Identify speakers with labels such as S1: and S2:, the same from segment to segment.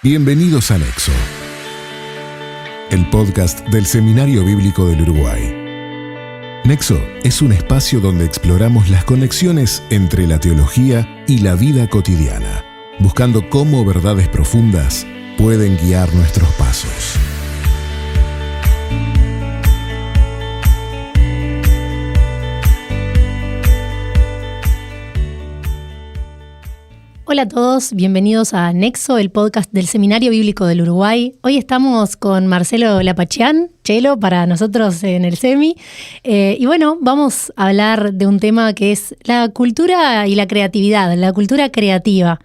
S1: Bienvenidos a Nexo, el podcast del Seminario Bíblico del Uruguay. Nexo es un espacio donde exploramos las conexiones entre la teología y la vida cotidiana, buscando cómo verdades profundas pueden guiar nuestros pasos.
S2: Hola a todos, bienvenidos a Nexo, el podcast del Seminario Bíblico del Uruguay. Hoy estamos con Marcelo Lapachián, Chelo, para nosotros en el Semi. Y bueno, vamos a hablar de un tema que es la cultura y la creatividad, la cultura creativa.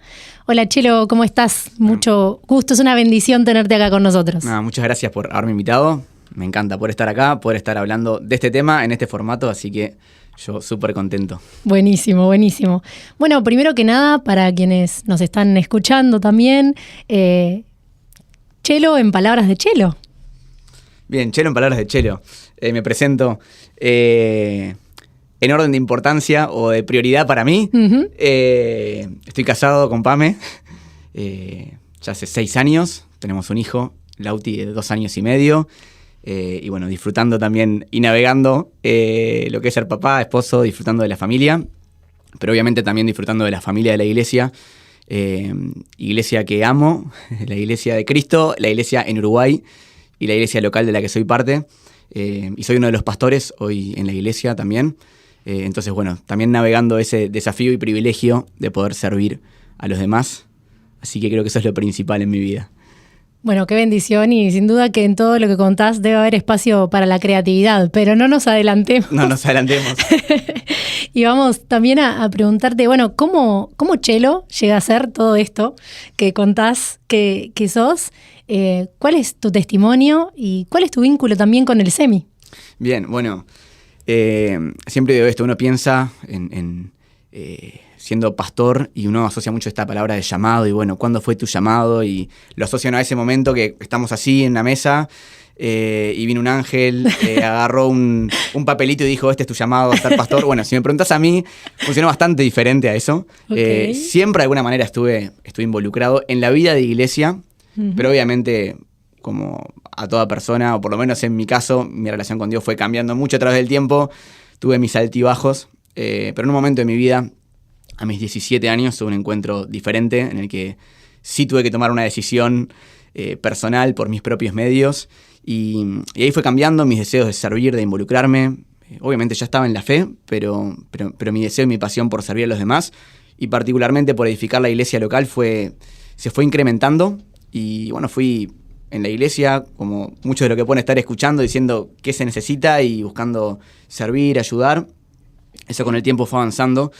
S2: Hola Chelo, ¿cómo estás? Mucho gusto, es una bendición tenerte acá con nosotros.
S3: Muchas gracias por haberme invitado. Me encanta poder estar acá, poder estar hablando de este tema en este formato, así que yo súper contento.
S2: Buenísimo, buenísimo. Bueno, primero que nada, para quienes nos están escuchando también, Chelo en palabras de Chelo.
S3: Bien, Chelo en palabras de Chelo. Me presento en orden de importancia o de prioridad para mí. Uh-huh. Estoy casado con Pame, ya hace 6 años. Tenemos un hijo, Lauti, de 2 años y medio. Y bueno, disfrutando también y navegando lo que es ser papá, esposo, disfrutando de la familia, pero obviamente también disfrutando de la familia de la iglesia, iglesia que amo, la iglesia de Cristo, la iglesia en Uruguay y la iglesia local de la que soy parte, y soy uno de los pastores hoy en la iglesia también, entonces bueno, también navegando ese desafío y privilegio de poder servir a los demás, así que creo que eso es lo principal en mi vida.
S2: Bueno, qué bendición, y sin duda que en todo lo que contás debe haber espacio para la creatividad, pero no nos adelantemos.
S3: No nos adelantemos.
S2: Y vamos también a preguntarte, bueno, ¿cómo Chelo llega a ser todo esto que contás que sos? ¿Cuál es tu testimonio y cuál es tu vínculo también con el Semi?
S3: Bien, bueno, siempre digo esto, uno piensa en siendo pastor y uno asocia mucho esta palabra de llamado y bueno, ¿cuándo fue tu llamado? Y lo asocian a ese momento que estamos así en la mesa y vino un ángel, agarró un papelito y dijo, este es tu llamado a ser pastor. Bueno, si me preguntas a mí, funcionó bastante diferente a eso. Okay. Siempre de alguna manera estuve involucrado en la vida de iglesia, uh-huh. Pero obviamente como a toda persona, o por lo menos en mi caso, mi relación con Dios fue cambiando mucho a través del tiempo. Tuve mis altibajos, pero en un momento de mi vida, a mis 17 años, tuve un encuentro diferente en el que sí tuve que tomar una decisión personal por mis propios medios y ahí fue cambiando mis deseos de servir, de involucrarme. Obviamente ya estaba en la fe, pero mi deseo y mi pasión por servir a los demás y particularmente por edificar la iglesia local se fue incrementando y bueno, fui en la iglesia, como muchos de lo que pueden estar escuchando, diciendo qué se necesita y buscando servir, ayudar. Eso con el tiempo fue avanzando.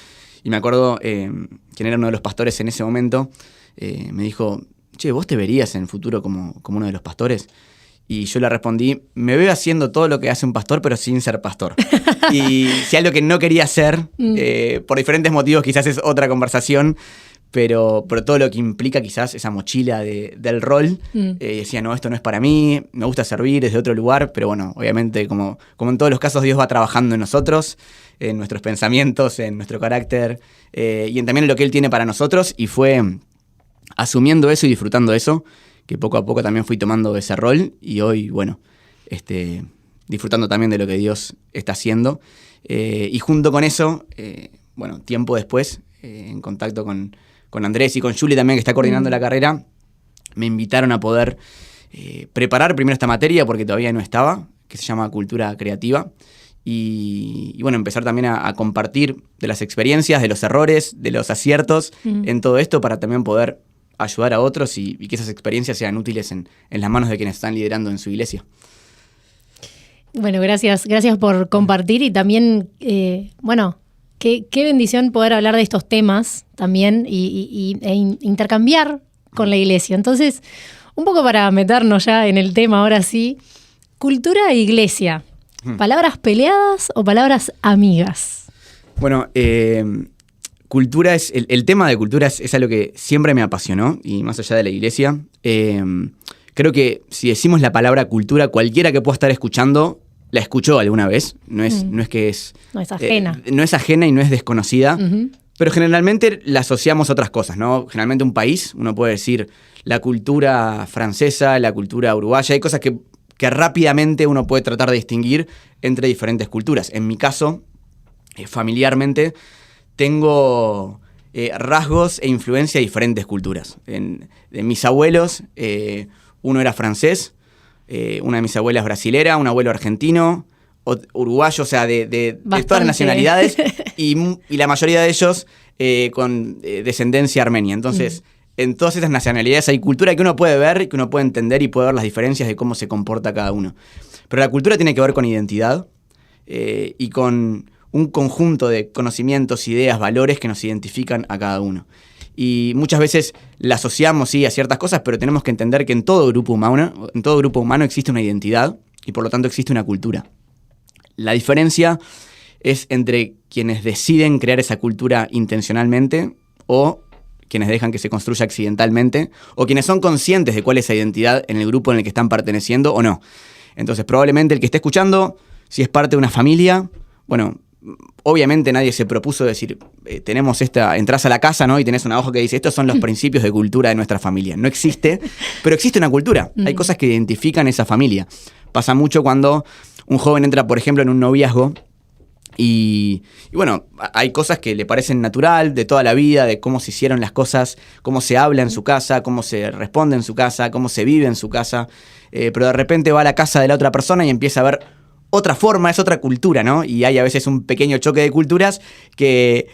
S3: Y me acuerdo, quien era uno de los pastores en ese momento, me dijo, che, ¿vos te verías en el futuro como uno de los pastores? Y yo le respondí, me veo haciendo todo lo que hace un pastor, pero sin ser pastor. Y si algo que no quería hacer, por diferentes motivos, quizás es otra conversación, pero todo lo que implica quizás esa mochila del rol, decía, no, esto no es para mí, me gusta servir desde otro lugar, pero bueno, obviamente como en todos los casos Dios va trabajando en nosotros, en nuestros pensamientos, en nuestro carácter y también en lo que Él tiene para nosotros, y fue asumiendo eso y disfrutando eso, que poco a poco también fui tomando ese rol y hoy, bueno, disfrutando también de lo que Dios está haciendo. Y junto con eso, bueno, tiempo después, en contacto con Andrés y con Juli también, que está coordinando la carrera, me invitaron a poder preparar primero esta materia, porque todavía no estaba, que se llama Cultura Creativa. Y bueno, empezar también a compartir de las experiencias, de los errores, de los aciertos en todo esto para también poder ayudar a otros y que esas experiencias sean útiles en las manos de quienes están liderando en su iglesia.
S2: Bueno, gracias por compartir y también, bueno, qué bendición poder hablar de estos temas también e intercambiar con la iglesia. Entonces, un poco para meternos ya en el tema ahora sí, cultura e iglesia. ¿Palabras peleadas o palabras amigas? Bueno,
S3: cultura es el tema de cultura es algo que siempre me apasionó, y más allá de la iglesia. Creo que si decimos la palabra cultura, cualquiera que pueda estar escuchando la escuchó alguna vez. No es que es...
S2: No es ajena.
S3: No es ajena y no es desconocida. Uh-huh. Pero generalmente la asociamos a otras cosas, ¿no? Generalmente un país, uno puede decir la cultura francesa, la cultura uruguaya, hay cosas que rápidamente uno puede tratar de distinguir entre diferentes culturas. En mi caso, familiarmente, tengo rasgos e influencia de diferentes culturas. De mis abuelos, uno era francés, una de mis abuelas brasilera, un abuelo argentino, uruguayo, o sea, de todas las nacionalidades, y la mayoría de ellos con descendencia armenia. Entonces, en todas esas nacionalidades hay cultura que uno puede ver, que uno puede entender y puede ver las diferencias de cómo se comporta cada uno. Pero la cultura tiene que ver con identidad y con un conjunto de conocimientos, ideas, valores que nos identifican a cada uno. Y muchas veces la asociamos, sí, a ciertas cosas, pero tenemos que entender que en todo grupo humano existe una identidad y por lo tanto existe una cultura. La diferencia es entre quienes deciden crear esa cultura intencionalmente o quienes dejan que se construya accidentalmente o quienes son conscientes de cuál es esa identidad en el grupo en el que están perteneciendo o no. Entonces, probablemente el que esté escuchando, si es parte de una familia, bueno, obviamente nadie se propuso decir, entras a la casa, ¿no? Y tenés una hoja que dice, estos son los principios de cultura de nuestra familia. No existe, pero existe una cultura. Hay cosas que identifican esa familia. Pasa mucho cuando un joven entra, por ejemplo, en un noviazgo y bueno, hay cosas que le parecen natural de toda la vida, de cómo se hicieron las cosas, cómo se habla en su casa, cómo se responde en su casa, cómo se vive en su casa, pero de repente va a la casa de la otra persona y empieza a ver otra forma, es otra cultura, ¿no? Y hay a veces un pequeño choque de culturas que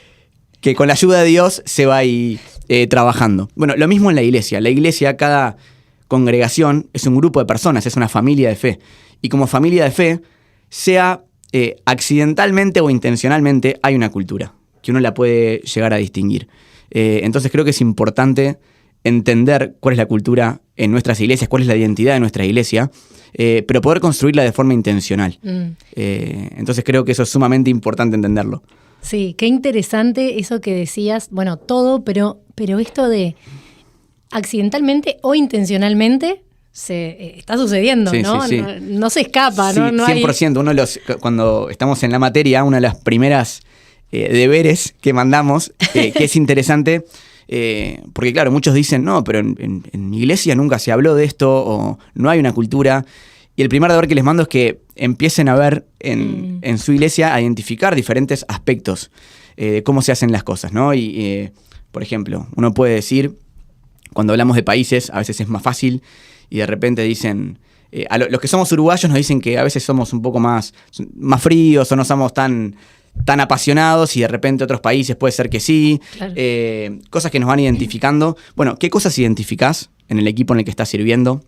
S3: con la ayuda de Dios se va ahí trabajando. Bueno, lo mismo en la iglesia. La iglesia, cada congregación es un grupo de personas, es una familia de fe. Y como familia de fe, sea accidentalmente o intencionalmente, hay una cultura que uno la puede llegar a distinguir. Entonces creo que es importante entender cuál es la cultura en nuestras iglesias, cuál es la identidad de nuestra iglesia, pero poder construirla de forma intencional. Entonces creo que eso es sumamente importante entenderlo.
S2: Sí, qué interesante eso que decías. Bueno, todo, pero esto de accidentalmente o intencionalmente está sucediendo,
S3: sí,
S2: ¿no?
S3: Sí, sí.
S2: No se escapa,
S3: sí,
S2: ¿no? No
S3: 100%. Cuando estamos en la materia, una de las primeras deberes que mandamos, que es interesante, porque claro, muchos dicen, no, pero en mi iglesia nunca se habló de esto, o no hay una cultura. Y el primer deber que les mando es que empiecen a ver en su iglesia, a identificar diferentes aspectos de cómo se hacen las cosas, ¿no? Y, por ejemplo, uno puede decir, cuando hablamos de países, a veces es más fácil, y de repente dicen, los que somos uruguayos nos dicen que a veces somos un poco más fríos o no somos tan apasionados, y de repente otros países puede ser que sí. Claro. Cosas que nos van identificando. Bueno, ¿qué cosas identificás en el equipo en el que estás sirviendo?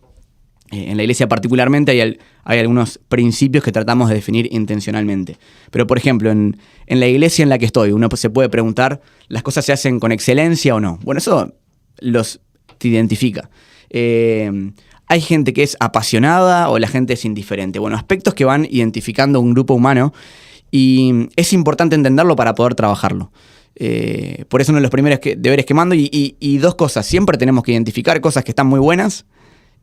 S3: En la iglesia particularmente hay algunos principios que tratamos de definir intencionalmente. Pero, por ejemplo, en la iglesia en la que estoy, uno se puede preguntar, ¿las cosas se hacen con excelencia o no? Bueno, eso te identifica. ¿Hay gente que es apasionada o la gente es indiferente? Bueno, aspectos que van identificando un grupo humano, y es importante entenderlo para poder trabajarlo. Por eso uno de los primeros deberes que mando, y dos cosas, siempre tenemos que identificar cosas que están muy buenas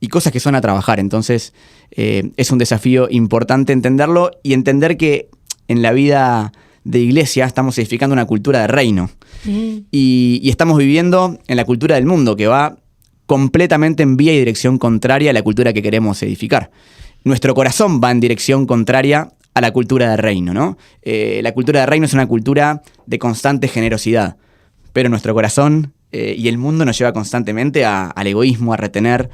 S3: y cosas que son a trabajar. Entonces es un desafío importante entenderlo y entender que en la vida de iglesia estamos edificando una cultura de reino. Y estamos viviendo en la cultura del mundo, que va completamente en vía y dirección contraria a la cultura que queremos edificar. Nuestro corazón va en dirección contraria a la cultura de reino, ¿no? La cultura de reino es una cultura de constante generosidad, pero nuestro corazón y el mundo nos lleva constantemente al egoísmo, a retener.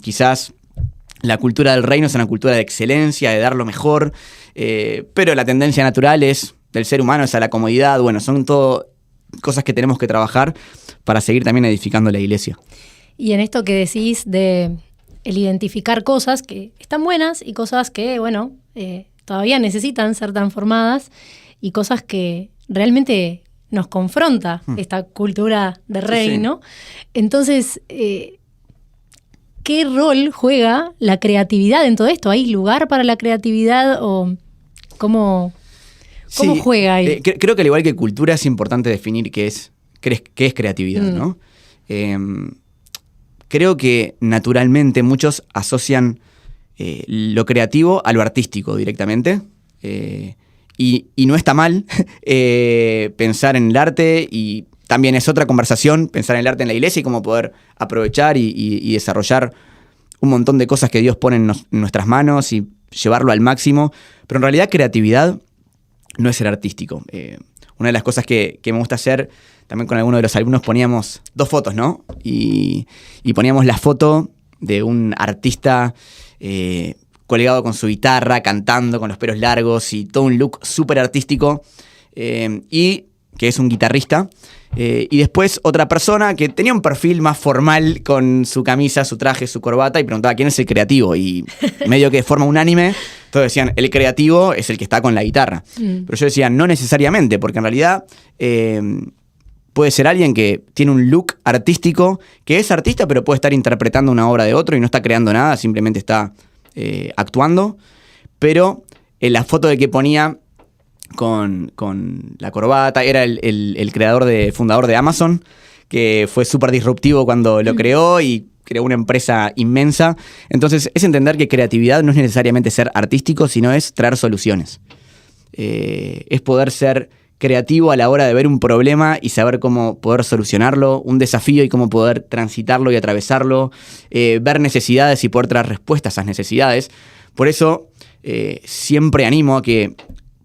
S3: Quizás la cultura del reino es una cultura de excelencia, de dar lo mejor, pero la tendencia natural del ser humano es a la comodidad. Bueno, son todo cosas que tenemos que trabajar para seguir también edificando la iglesia.
S2: Y en esto que decís de el identificar cosas que están buenas y cosas que, bueno, todavía necesitan ser transformadas, y cosas que realmente nos confronta esta cultura de reino. Sí. Entonces, ¿qué rol juega la creatividad en todo esto? ¿Hay lugar para la creatividad o cómo juega ahí?
S3: Creo que al igual que cultura es importante definir qué es creatividad, ¿no? Creo que naturalmente muchos asocian lo creativo a lo artístico directamente, Y no está mal pensar en el arte, y también es otra conversación pensar en el arte en la iglesia y cómo poder aprovechar y desarrollar un montón de cosas que Dios pone en nuestras manos y llevarlo al máximo. Pero en realidad creatividad no es ser artístico. Una de las cosas que me gusta hacer, también con algunos de los alumnos poníamos 2 fotos, ¿no? Y poníamos la foto de un artista colgado con su guitarra, cantando, con los pelos largos y todo un look súper artístico, y que es un guitarrista. Y después otra persona que tenía un perfil más formal con su camisa, su traje, su corbata, y preguntaba quién es el creativo. Y medio que de forma unánime todos decían, el creativo es el que está con la guitarra. Pero yo decía, no necesariamente, porque en realidad puede ser alguien que tiene un look artístico, que es artista, pero puede estar interpretando una obra de otro y no está creando nada, simplemente está actuando. Pero en la foto de que ponía con la corbata era el fundador de Amazon, que fue súper disruptivo cuando lo creó y creó una empresa inmensa. Entonces es entender que creatividad no es necesariamente ser artístico, sino es traer soluciones. Es poder ser creativo a la hora de ver un problema y saber cómo poder solucionarlo, un desafío y cómo poder transitarlo y atravesarlo, ver necesidades y poder traer respuestas a esas necesidades. Por eso siempre animo a que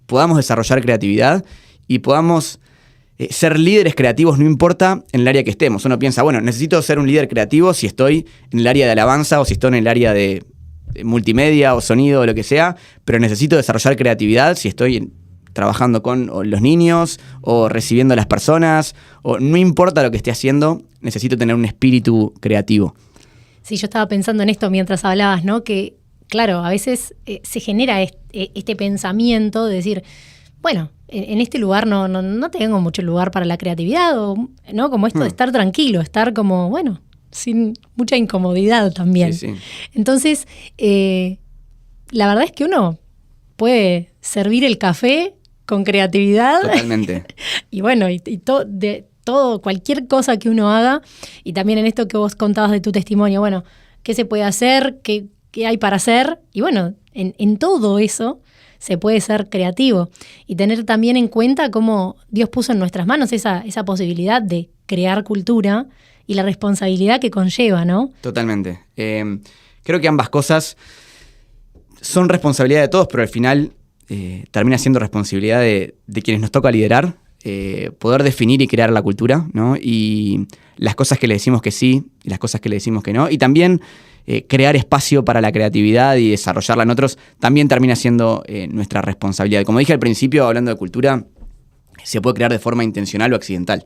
S3: podamos desarrollar creatividad y podamos ser líderes creativos, no importa en el área que estemos. Uno piensa, bueno, necesito ser un líder creativo si estoy en el área de alabanza o si estoy en el área de multimedia o sonido o lo que sea, pero necesito desarrollar creatividad si estoy trabajando con los niños o recibiendo a las personas, o no importa lo que esté haciendo, necesito tener un espíritu creativo.
S2: Sí, yo estaba pensando en esto mientras hablabas, ¿no? Que, claro, a veces se genera este pensamiento de decir, bueno, en este lugar no tengo mucho lugar para la creatividad, ¿no? Como esto de estar tranquilo, estar como, bueno, sin mucha incomodidad también.
S3: Sí, sí.
S2: Entonces, la verdad es que uno puede servir el café con creatividad. Totalmente. Y bueno, todo, cualquier cosa que uno haga, y también en esto que vos contabas de tu testimonio, bueno, ¿qué se puede hacer? ¿Qué hay para hacer? Y bueno, en todo eso se puede ser creativo y tener también en cuenta cómo Dios puso en nuestras manos esa posibilidad de crear cultura y la responsabilidad que conlleva, ¿no?
S3: Totalmente. Creo que ambas cosas son responsabilidad de todos, pero al final termina siendo responsabilidad de quienes nos toca liderar, poder definir y crear la cultura, ¿no? Y las cosas que le decimos que sí y las cosas que le decimos que no. Y también crear espacio para la creatividad y desarrollarla en otros también termina siendo nuestra responsabilidad. Como dije al principio, hablando de cultura, se puede crear de forma intencional o accidental.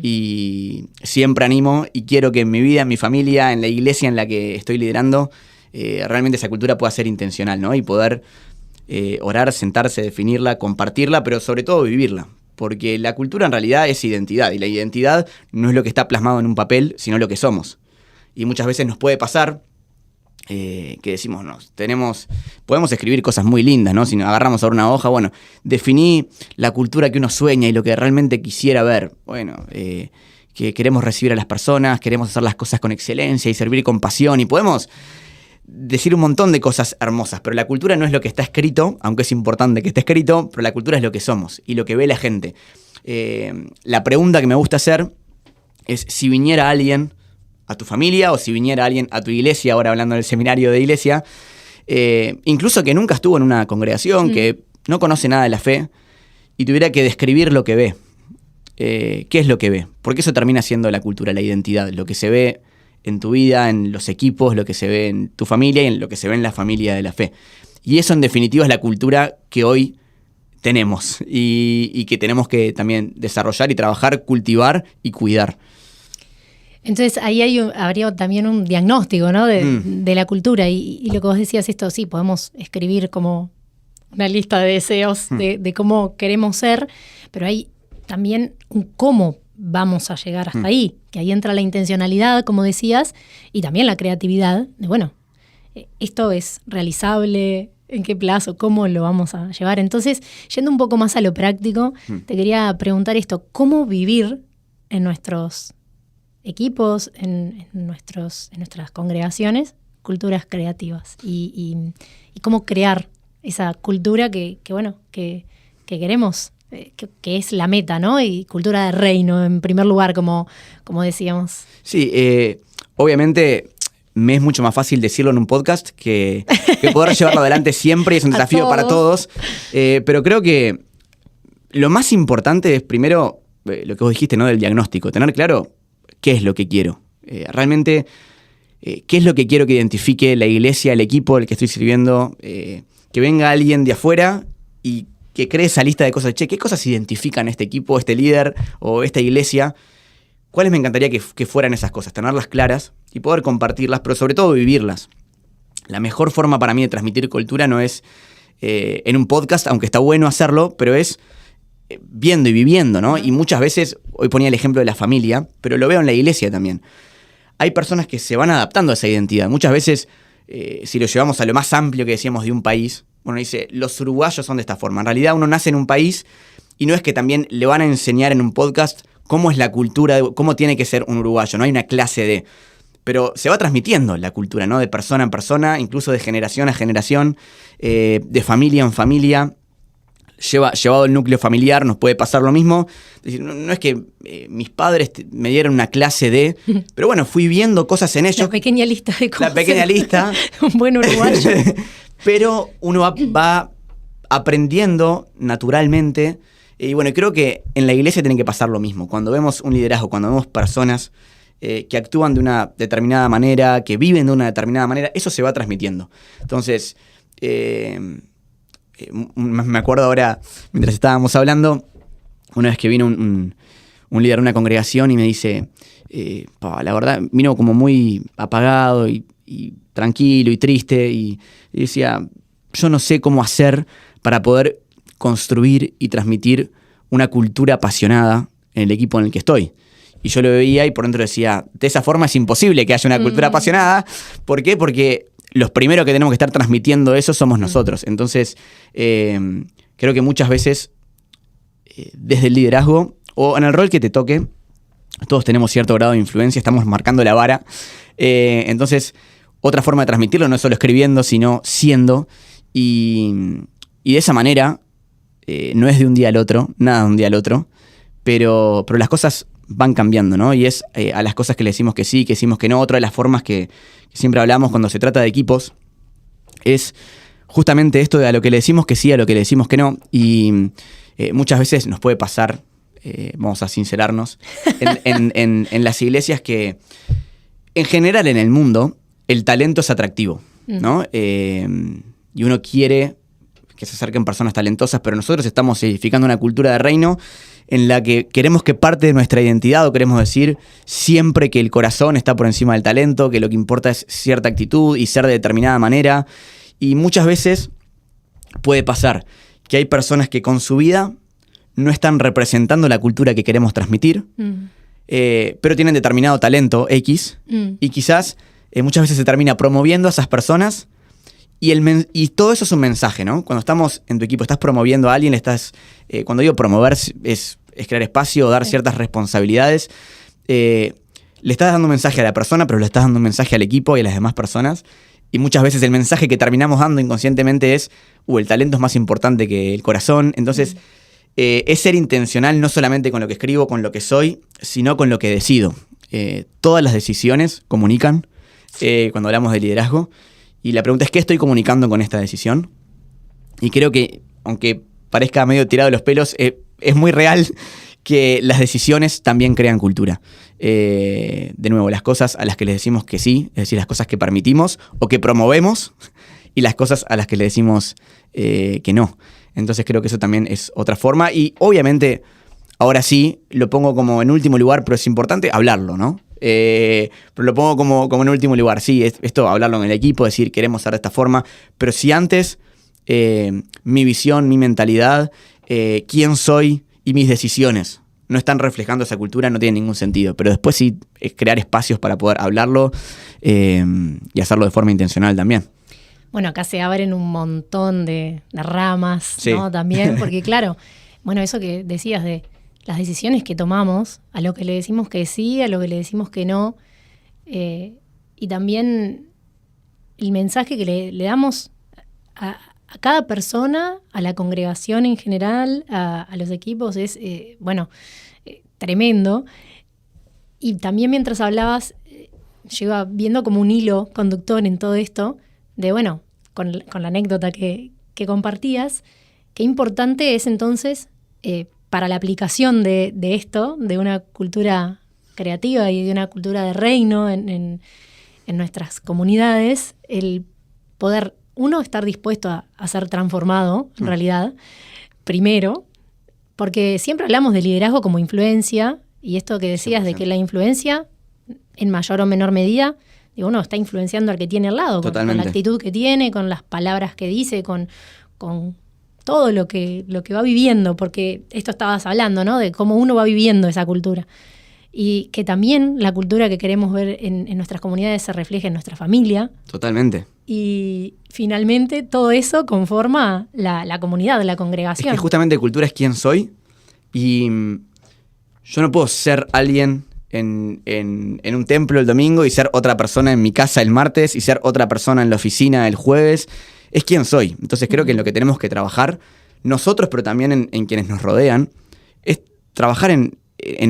S3: Y siempre animo y quiero que en mi vida, en mi familia, en la iglesia en la que estoy liderando, realmente esa cultura pueda ser intencional, ¿no? Y poder orar, sentarse, definirla, compartirla, pero sobre todo vivirla. Porque la cultura en realidad es identidad, y la identidad no es lo que está plasmado en un papel, sino lo que somos. Y muchas veces nos puede pasar que decimos, podemos escribir cosas muy lindas, ¿no? Si nos agarramos ahora una hoja, bueno, definí la cultura que uno sueña y lo que realmente quisiera ver. Bueno, que queremos recibir a las personas, queremos hacer las cosas con excelencia y servir con pasión, y podemos decir un montón de cosas hermosas, pero la cultura no es lo que está escrito, aunque es importante que esté escrito, pero la cultura es lo que somos y lo que ve la gente. La pregunta que me gusta hacer es si viniera alguien a tu familia o si viniera alguien a tu iglesia, ahora hablando del seminario de iglesia, incluso que nunca estuvo en una congregación, que no conoce nada de la fe y tuviera que describir lo que ve. ¿Qué es lo que ve? Porque eso termina siendo la cultura, la identidad, lo que se ve en tu vida, en los equipos, lo que se ve en tu familia y en lo que se ve en la familia de la fe. Y eso en definitiva es la cultura que hoy tenemos y que tenemos que también desarrollar y trabajar, cultivar y cuidar.
S2: Entonces ahí habría también un diagnóstico, ¿no? de la cultura y lo que vos decías, esto sí, podemos escribir como una lista de deseos de cómo queremos ser, pero hay también un cómo vamos a llegar hasta ahí, que ahí entra la intencionalidad, como decías, y también la creatividad, de bueno, esto es realizable, en qué plazo, cómo lo vamos a llevar. Entonces, yendo un poco más a lo práctico, te quería preguntar esto, ¿cómo vivir en nuestros equipos, en nuestras congregaciones, culturas creativas? Y cómo crear esa cultura que queremos, que es la meta, ¿no? Y cultura de reino, en primer lugar, como decíamos.
S3: Sí, obviamente me es mucho más fácil decirlo en un podcast que poder llevarlo adelante siempre, y es un desafío para todos. Pero creo que lo más importante es, primero, lo que vos dijiste, ¿no? Del diagnóstico, tener claro qué es lo que quiero. Realmente, qué es lo que quiero que identifique la iglesia, el equipo al que estoy sirviendo, que venga alguien de afuera y que cree esa lista de cosas. Che, ¿qué cosas identifican este equipo, este líder o esta iglesia? ¿Cuáles me encantaría que fueran esas cosas? Tenerlas claras y poder compartirlas, pero sobre todo vivirlas. La mejor forma para mí de transmitir cultura no es en un podcast, aunque está bueno hacerlo, pero es viendo y viviendo, ¿no? Y muchas veces, hoy ponía el ejemplo de la familia, pero lo veo en la iglesia también. Hay personas que se van adaptando a esa identidad. Muchas veces, si lo llevamos a lo más amplio que decíamos de un país, uno dice, los uruguayos son de esta forma. En realidad uno nace en un país y no es que también le van a enseñar en un podcast cómo es la cultura, cómo tiene que ser un uruguayo. No hay una clase de... Pero se va transmitiendo la cultura, ¿no? De persona en persona, incluso de generación a generación, de familia en familia. Llevado el núcleo familiar nos puede pasar lo mismo. Es decir, no es que mis padres me dieron una clase de... Pero bueno, fui viendo cosas en ellos.
S2: La pequeña lista de cosas.
S3: La pequeña lista.
S2: Un buen uruguayo.
S3: Pero uno va aprendiendo naturalmente. Y bueno, creo que en la iglesia tiene que pasar lo mismo. Cuando vemos un liderazgo, cuando vemos personas que actúan de una determinada manera, que viven de una determinada manera, eso se va transmitiendo. Entonces, me acuerdo ahora, mientras estábamos hablando, una vez que vino un líder de una congregación y me dice, la verdad, vino como muy apagado y tranquilo y triste, y decía, yo no sé cómo hacer para poder construir y transmitir una cultura apasionada en el equipo en el que estoy. Y yo lo veía y por dentro decía, de esa forma es imposible que haya una cultura apasionada. ¿Por qué? Porque los primeros que tenemos que estar transmitiendo eso somos nosotros. Entonces, creo que muchas veces, desde el liderazgo o en el rol que te toque, todos tenemos cierto grado de influencia, estamos marcando la vara. Entonces, otra forma de transmitirlo no es solo escribiendo, sino siendo. Y de esa manera, no es de un día al otro, nada de un día al otro, pero las cosas van cambiando, ¿no? Y es a las cosas que le decimos que sí, que decimos que no. Otra de las formas que siempre hablamos cuando se trata de equipos es justamente esto de a lo que le decimos que sí, a lo que le decimos que no. Y muchas veces nos puede pasar, vamos a sincerarnos, en las iglesias que, en general en el mundo, el talento es atractivo, ¿no? Y uno quiere que se acerquen personas talentosas, pero nosotros estamos edificando una cultura de reino en la que queremos que parte de nuestra identidad, o queremos decir siempre que el corazón está por encima del talento, que lo que importa es cierta actitud y ser de determinada manera. Y muchas veces puede pasar que hay personas que con su vida no están representando la cultura que queremos transmitir, pero tienen determinado talento X, y quizás muchas veces se termina promoviendo a esas personas. Y todo eso es un mensaje, ¿no? Cuando estamos en tu equipo, estás promoviendo a alguien, cuando digo promover es crear espacio, dar ciertas responsabilidades. Le estás dando un mensaje a la persona, pero le estás dando un mensaje al equipo y a las demás personas. Y muchas veces el mensaje que terminamos dando inconscientemente es, el talento es más importante que el corazón. Entonces, es ser intencional no solamente con lo que escribo, con lo que soy, sino con lo que decido. Todas las decisiones comunican cuando hablamos de liderazgo. Y la pregunta es, ¿qué estoy comunicando con esta decisión? Y creo que, aunque parezca medio tirado de los pelos, es muy real que las decisiones también crean cultura. De nuevo, las cosas a las que le decimos que sí, es decir, las cosas que permitimos o que promovemos, y las cosas a las que le decimos que no. Entonces creo que eso también es otra forma. Y obviamente, ahora sí, lo pongo como en último lugar, pero es importante hablarlo, ¿no? Pero lo pongo como en último lugar. Sí, esto hablarlo en el equipo, decir queremos ser de esta forma, pero si antes mi visión, mi mentalidad, quién soy y mis decisiones no están reflejando esa cultura, no tiene ningún sentido. Pero después sí, crear espacios para poder hablarlo y hacerlo de forma intencional también.
S2: Bueno, acá se abren un montón de ramas,
S3: sí,
S2: ¿no? También, porque claro, bueno, eso que decías de las decisiones que tomamos, a lo que le decimos que sí, a lo que le decimos que no, y también el mensaje que le damos cada persona, a la congregación en general, a los equipos, es, tremendo. Y también mientras hablabas, yo iba viendo como un hilo conductor en todo esto, de con la anécdota que compartías, qué importante es entonces, para la aplicación de esto, de una cultura creativa y de una cultura de reino en nuestras comunidades, el poder, uno, estar dispuesto a ser transformado, en realidad, primero, porque siempre hablamos de liderazgo como influencia, y esto que decías 100%. De que la influencia, en mayor o menor medida, uno está influenciando al que tiene al lado, con la actitud que tiene, con las palabras que dice, con todo lo que va viviendo, porque esto estabas hablando, ¿no? De cómo uno va viviendo esa cultura. Y que también la cultura que queremos ver en nuestras comunidades se refleje en nuestra familia.
S3: Totalmente.
S2: Y finalmente todo eso conforma la comunidad, la congregación.
S3: Es que justamente cultura es quién soy, y yo no puedo ser alguien en un templo el domingo y ser otra persona en mi casa el martes y ser otra persona en la oficina el jueves. Es quién soy. Entonces creo que en lo que tenemos que trabajar nosotros, pero también en quienes nos rodean, es trabajar en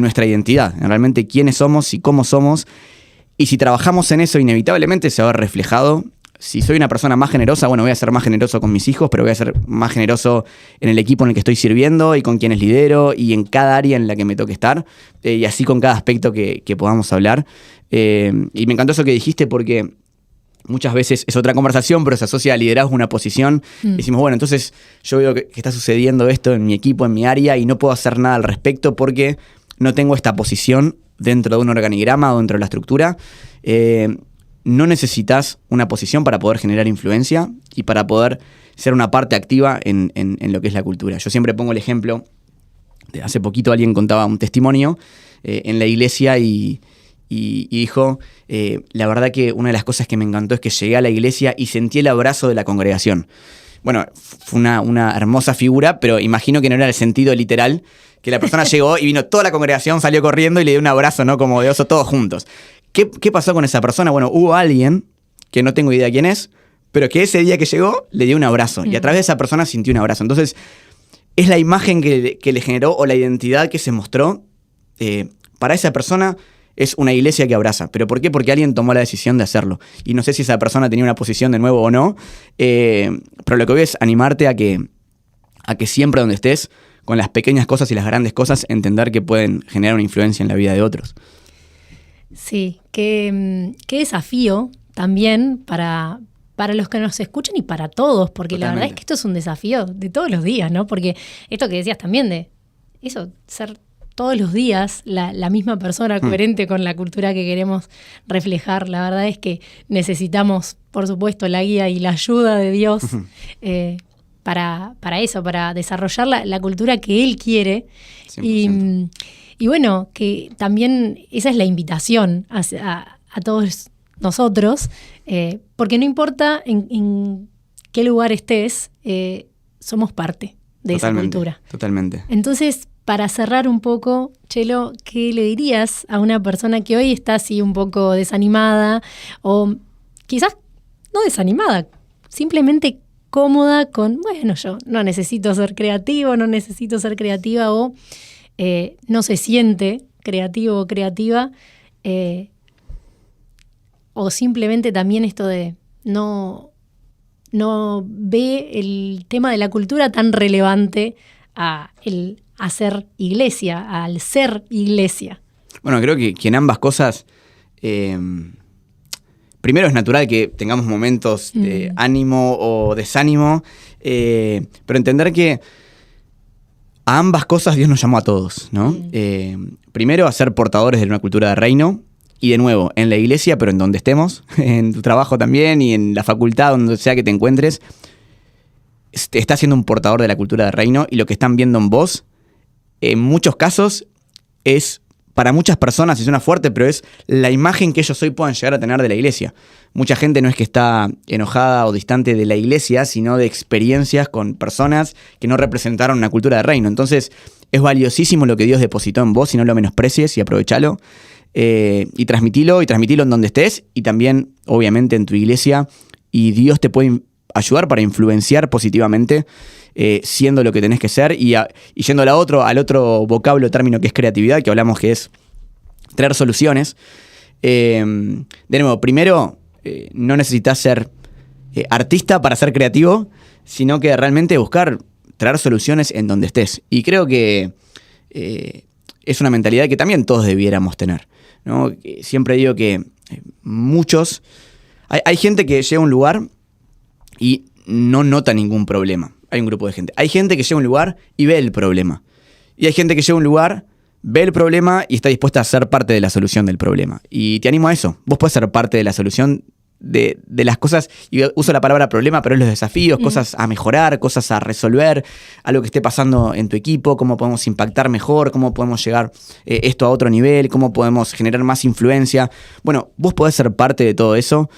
S3: nuestra identidad, en realmente quiénes somos y cómo somos. Y si trabajamos en eso, inevitablemente se va a ver reflejado. Si soy una persona más generosa, voy a ser más generoso con mis hijos, pero voy a ser más generoso en el equipo en el que estoy sirviendo y con quienes lidero y en cada área en la que me toque estar, y así con cada aspecto que podamos hablar. Y me encantó eso que dijiste, porque muchas veces es otra conversación, pero se asocia a liderazgo una posición. Decimos, entonces yo veo que está sucediendo esto en mi equipo, en mi área, y no puedo hacer nada al respecto porque no tengo esta posición dentro de un organigrama o dentro de la estructura. No necesitas una posición para poder generar influencia y para poder ser una parte activa en lo que es la cultura. Yo siempre pongo el ejemplo de hace poquito alguien contaba un testimonio en la iglesia y dijo, la verdad que una de las cosas que me encantó es que llegué a la iglesia y sentí el abrazo de la congregación. Bueno, fue una hermosa figura, pero imagino que no era el sentido literal, que la persona llegó y vino toda la congregación, salió corriendo y le dio un abrazo, ¿no? Como de oso, todos juntos. ¿Qué pasó con esa persona? Hubo alguien, que no tengo idea quién es, pero que ese día que llegó le dio un abrazo. Y a través de esa persona sintió un abrazo. Entonces, es la imagen que le generó o la identidad que se mostró. Para esa persona es una iglesia que abraza. ¿Pero por qué? Porque alguien tomó la decisión de hacerlo. Y no sé si esa persona tenía una posición de nuevo o no, pero lo que voy es animarte a que siempre donde estés, con las pequeñas cosas y las grandes cosas, entender que pueden generar una influencia en la vida de otros.
S2: Sí, qué desafío también para los que nos escuchan y para todos, porque Totalmente. La verdad es que esto es un desafío de todos los días, ¿no? Porque esto que decías también de eso, ser todos los días la misma persona coherente con la cultura que queremos reflejar, la verdad es que necesitamos, por supuesto, la guía y la ayuda de Dios para eso, para desarrollar la cultura que Él quiere. 100%. Y bueno, que también esa es la invitación a todos nosotros, porque no importa en qué lugar estés, somos parte de esa cultura.
S3: Totalmente.
S2: Entonces, para cerrar un poco, Chelo, ¿qué le dirías a una persona que hoy está así un poco desanimada o quizás no desanimada, simplemente cómoda con, yo no necesito ser creativo, no necesito ser creativa o no se siente creativo o creativa, o simplemente también esto de no ve el tema de la cultura tan relevante a el hacer iglesia, al ser iglesia?
S3: Bueno, creo que en ambas cosas, primero es natural que tengamos momentos de ánimo o desánimo, pero entender que a ambas cosas Dios nos llamó a todos, ¿no? Primero a ser portadores de una cultura de reino, y de nuevo, en la iglesia, pero en donde estemos, en tu trabajo también y en la facultad, donde sea que te encuentres, estás siendo un portador de la cultura de reino, y lo que están viendo en vos, en muchos casos, es, para muchas personas, y suena fuerte, pero es la imagen que ellos hoy puedan llegar a tener de la iglesia. Mucha gente no es que está enojada o distante de la iglesia, sino de experiencias con personas que no representaron una cultura de reino. Entonces, es valiosísimo lo que Dios depositó en vos, y no lo menosprecies y aprovechalo. Y transmitilo en donde estés, y también, obviamente, en tu iglesia. Y Dios te puede ayudar, para influenciar positivamente, siendo lo que tenés que ser y yendo al otro vocablo, término que es creatividad, que hablamos que es traer soluciones. De nuevo, primero, no necesitas ser artista para ser creativo, sino que realmente buscar traer soluciones en donde estés. Y creo que es una mentalidad que también todos debiéramos tener, ¿no? Siempre digo que muchos... Hay gente que llega a un lugar y no nota ningún problema. Hay un grupo de gente. Hay gente que llega a un lugar y ve el problema. Y hay gente que llega a un lugar, ve el problema y está dispuesta a ser parte de la solución del problema. Y te animo a eso. Vos podés ser parte de la solución de las cosas, y uso la palabra problema, pero es los desafíos, cosas a mejorar, cosas a resolver, algo que esté pasando en tu equipo, cómo podemos impactar mejor, cómo podemos llegar esto a otro nivel, cómo podemos generar más influencia. Bueno, vos podés ser parte de todo eso,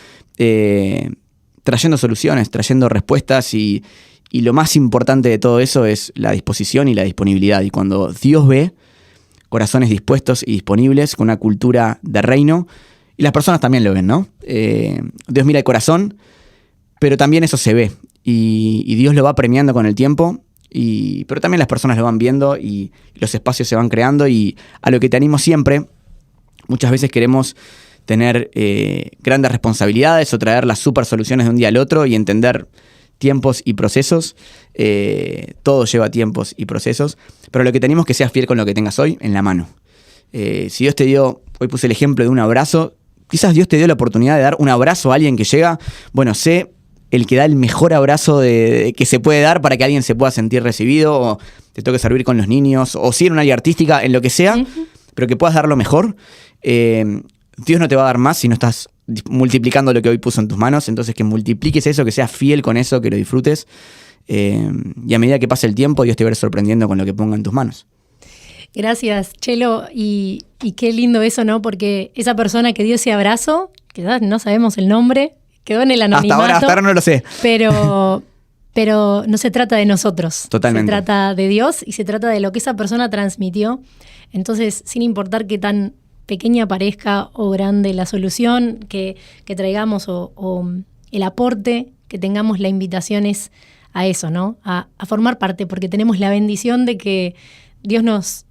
S3: trayendo soluciones, trayendo respuestas, y lo más importante de todo eso es la disposición y la disponibilidad. Y cuando Dios ve corazones dispuestos y disponibles con una cultura de reino, y las personas también lo ven, ¿no? Dios mira el corazón, pero también eso se ve. Y Dios lo va premiando con el tiempo, pero también las personas lo van viendo y los espacios se van creando. Y a lo que te animo siempre, muchas veces queremos tener grandes responsabilidades o traer las super soluciones de un día al otro y entender tiempos y procesos. Todo lleva tiempos y procesos, pero lo que tenemos es que seas fiel con lo que tengas hoy en la mano. Si Dios te dio, hoy puse el ejemplo de un abrazo, quizás Dios te dio la oportunidad de dar un abrazo a alguien que llega, bueno, sé el que da el mejor abrazo que se puede dar para que alguien se pueda sentir recibido, o te toque servir con los niños, o si en un área artística, en lo que sea, pero que puedas dar lo mejor. Dios no te va a dar más si no estás multiplicando lo que hoy puso en tus manos. Entonces, que multipliques eso, que seas fiel con eso, que lo disfrutes, y a medida que pase el tiempo, Dios te va a ir sorprendiendo con lo que ponga en tus manos.
S2: Gracias, Chelo, y qué lindo eso, ¿no? Porque esa persona que dio ese abrazo, que no sabemos el nombre, quedó en el anonimato.
S3: Hasta ahora no lo sé.
S2: Pero no se trata de nosotros.
S3: Totalmente.
S2: Se trata de Dios y se trata de lo que esa persona transmitió. Entonces, sin importar qué tan pequeña parezca o grande la solución que traigamos o el aporte que tengamos, la invitación es a eso, ¿no? A formar parte, porque tenemos la bendición de que Dios nos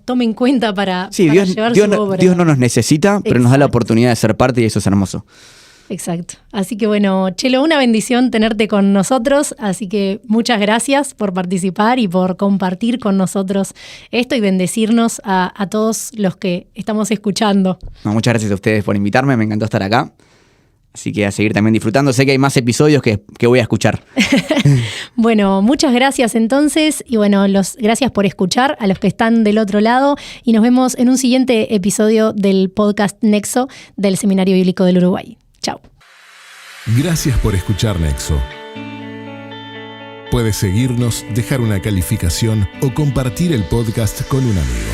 S2: tome en cuenta para llevar su obra.
S3: Dios no nos necesita, pero nos da la oportunidad de ser parte, y eso es hermoso.
S2: Exacto. Así que bueno, Chelo, una bendición tenerte con nosotros, así que muchas gracias por participar y por compartir con nosotros esto y bendecirnos a todos los que estamos escuchando.
S3: No, muchas gracias a ustedes por invitarme, me encantó estar acá. Así que a seguir también disfrutando. Sé que hay más episodios que voy a escuchar.
S2: Bueno, muchas gracias entonces. Y bueno, gracias por escuchar a los que están del otro lado. Y nos vemos en un siguiente episodio del podcast Nexo del Seminario Bíblico del Uruguay. Chao.
S1: Gracias por escuchar Nexo. Puedes seguirnos, dejar una calificación o compartir el podcast con un amigo.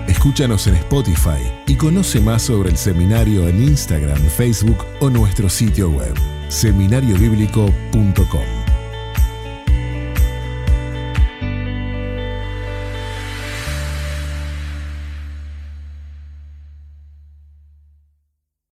S1: Escúchanos en Spotify y conoce más sobre el seminario en Instagram, Facebook o nuestro sitio web, seminariobíblico.com.